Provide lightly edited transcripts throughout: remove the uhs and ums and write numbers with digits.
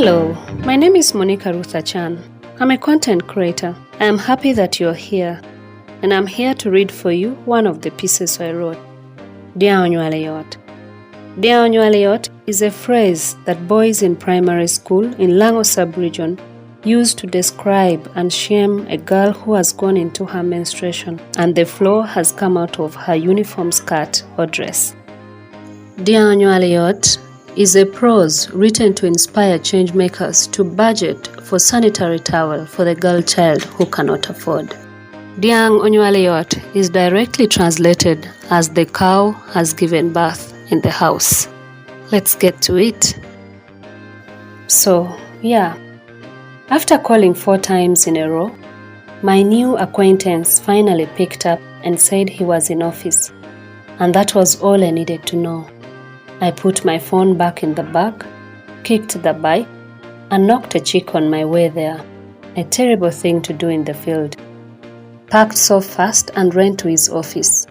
Hello, my name is Monica Rutha-Chan. I'm a content creator. I am happy that you're here, and I'm here to read for you one of the pieces I wrote. Dyang is a phrase that boys in primary school in Lango sub-region use to describe and shame a girl who has gone into her menstruation and the flow has come out of her uniform skirt or dress. Dyang is a prose written to inspire change makers to budget for sanitary towel for the girl child who cannot afford. Dyang is directly translated as the cow has given birth in the house. Let's get to it. So, after calling 4 times in a row, my new acquaintance finally picked up and said he was in office, and that was all I needed to know. I put my phone back in the bag, kicked the bike, and knocked a chick on my way there, a terrible thing to do in the field. Packed so fast and ran to his office.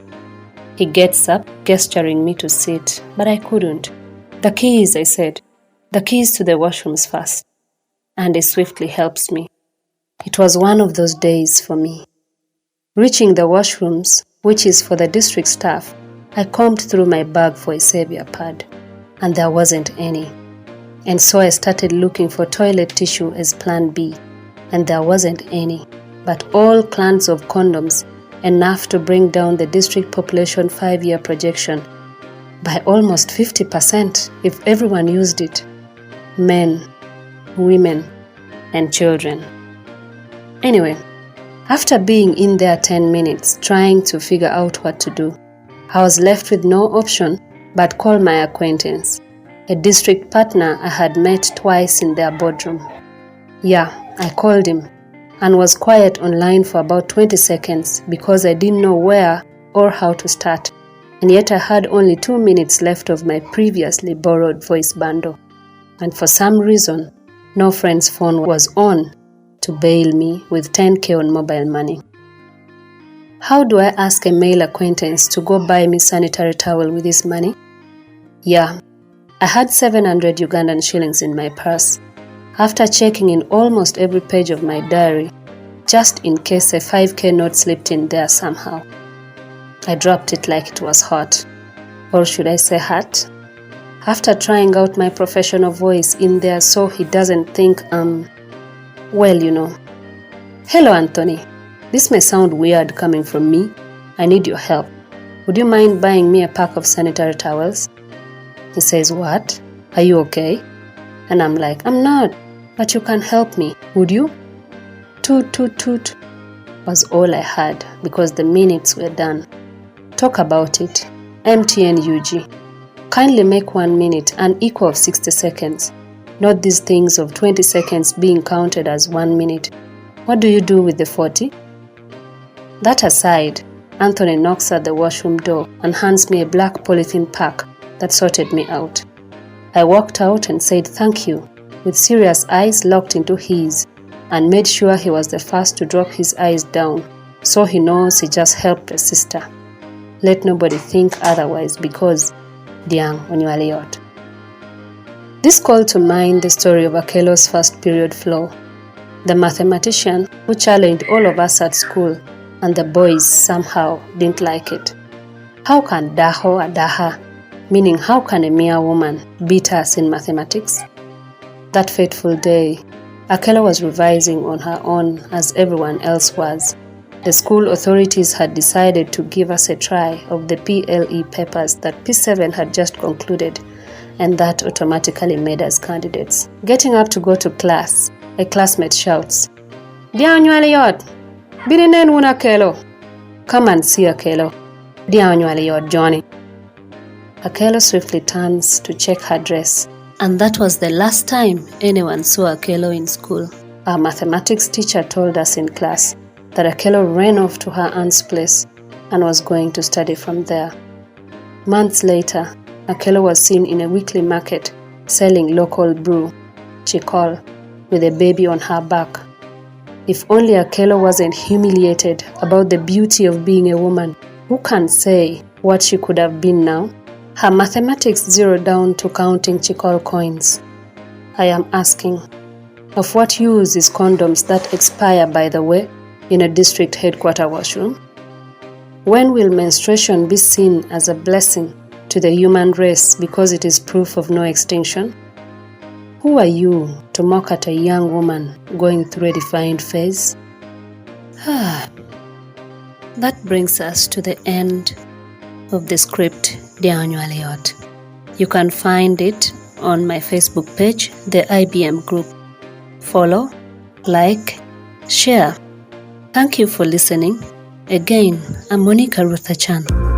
He gets up, gesturing me to sit, but I couldn't. "The keys," I said. "The keys to the washrooms first." And he swiftly helps me. It was one of those days for me. Reaching the washrooms, which is for the district staff, I combed through my bag for a savior pad, and there wasn't any. And so I started looking for toilet tissue as plan B, and there wasn't any, but all clans of condoms, enough to bring down the district population 5-year projection by almost 50% if everyone used it. Men, women, and children. Anyway, after being in there 10 minutes trying to figure out what to do, I was left with no option but call my acquaintance, a district partner I had met twice in their boardroom. I called him and was quiet online for about 20 seconds because I didn't know where or how to start, and yet I had only 2 minutes left of my previously borrowed voice bundle, and for some reason, no friend's phone was on to bail me with 10K on mobile money. How do I ask a male acquaintance to go buy me sanitary towel with his money? I had 700 Ugandan shillings in my purse, after checking in almost every page of my diary, just in case a 5K note slipped in there somehow. I dropped it like it was hot, or should I say hot? After trying out my professional voice in there so he doesn't think, "Hello Anthony, this may sound weird coming from me. I need your help. Would you mind buying me a pack of sanitary towels?" He says, "What? Are you okay?" And I'm like, "I'm not, but you can help me, would you?" Toot toot toot was all I had because the minutes were done. Talk about it. MTN UG. Kindly make 1 minute an equal of 60 seconds, not these things of 20 seconds being counted as 1 minute. What do you do with the 40? That aside, Anthony knocks at the washroom door and hands me a black polythene pack that sorted me out. I walked out and said thank you, with serious eyes locked into his, and made sure he was the first to drop his eyes down, so he knows he just helped a sister. Let nobody think otherwise because Dyang. This called to mind the story of Akelo's first period flow, the mathematician who challenged all of us at school, and the boys somehow didn't like it. How can Daho Adaha, meaning how can a mere woman, beat us in mathematics? That fateful day, Akelo was revising on her own as everyone else was. The school authorities had decided to give us a try of the PLE papers that P7 had just concluded, and that automatically made us candidates. Getting up to go to class, a classmate shouts, "Dyang Birinen wuna Akelo. Come and see Akelo. Dyang Johnny." Akelo swiftly turns to check her dress, and that was the last time anyone saw Akelo in school. Our mathematics teacher told us in class that Akelo ran off to her aunt's place and was going to study from there. Months later, Akelo was seen in a weekly market selling local brew, chikol, with a baby on her back. If only Akelo wasn't humiliated about the beauty of being a woman, who can say what she could have been now? Her mathematics zeroed down to counting chikol coins. I am asking, of what use is condoms that expire, by the way, in a district headquarter washroom? When will menstruation be seen as a blessing to the human race because it is proof of no extinction? Who are you to mock at a young woman going through a defined phase? That brings us to the end of the script, Dyang, Alot. You can find it on my Facebook page, the IBM group. Follow, like, share. Thank you for listening. Again, I'm Monica Rutherchan.